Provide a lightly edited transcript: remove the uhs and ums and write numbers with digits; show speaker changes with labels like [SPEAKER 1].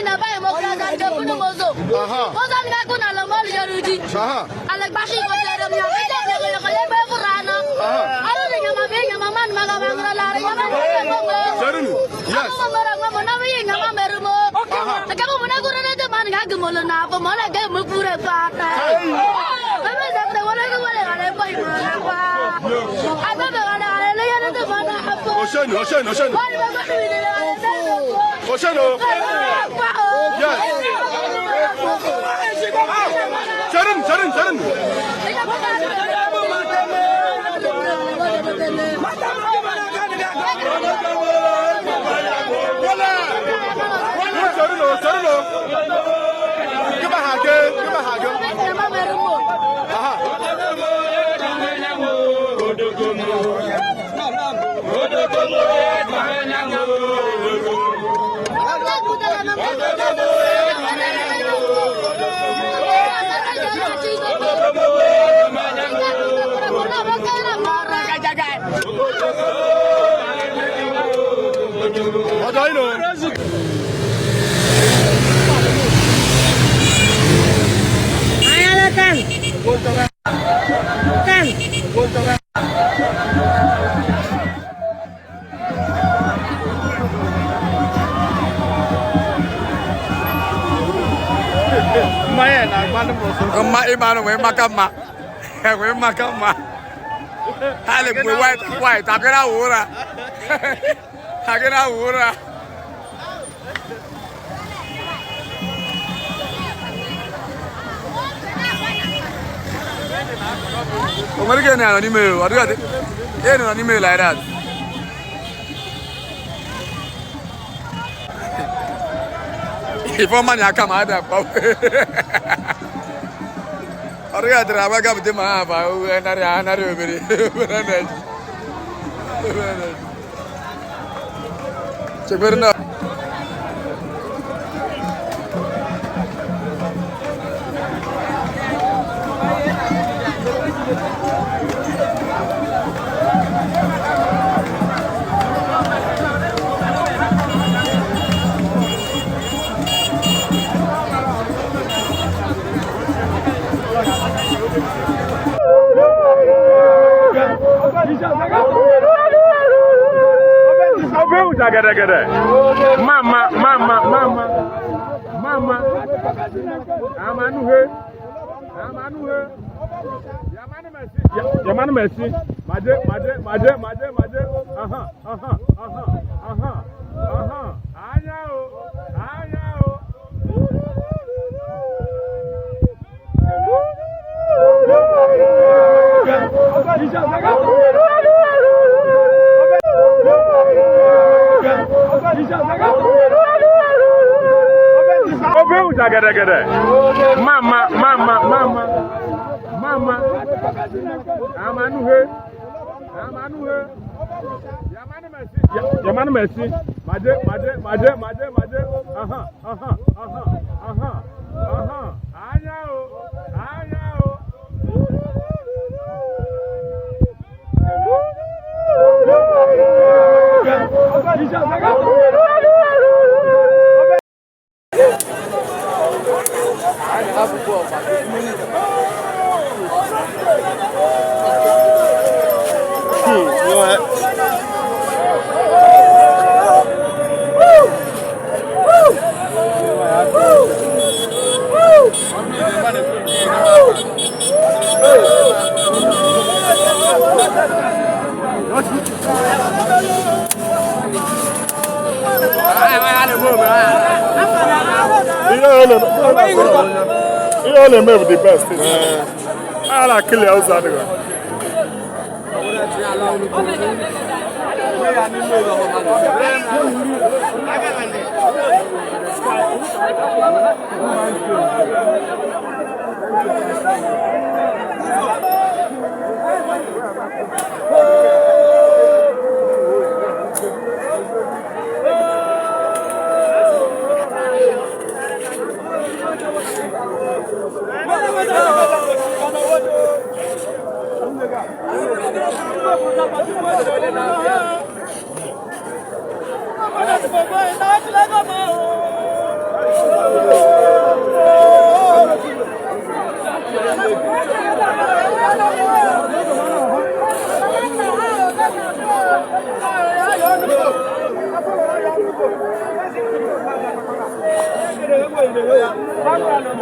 [SPEAKER 1] na ba mo ka da de bunu mozo mozo ni ku na lo mo yaruji ala bashi ko tere mi ka de le ko le ba qur'ana ala de nyama be nyama man ma ga ba la re nyama
[SPEAKER 2] Serunu yes
[SPEAKER 1] mo mo ra mo na be nyama meru mo ka mo na qur'ana de man ga mo na po mo na ga mo pure pa ta ba ba da de wala ko wala ga le ba ma kwa aba be ga le ya de ma na apo
[SPEAKER 2] Osheno yes Serun Serun Give a hug. Imano we makama. We makama. Hale we white. Agera ura. American anime. What do you think? Anime like that. If a man come out Ariga drama ga bde ma ba o na re bere Cheberna Mama. Yamanu Messi. Maje. Mama. Yamanu Messi. Maje. You only made the best. I like kill you outside.
[SPEAKER 1] Masquerade.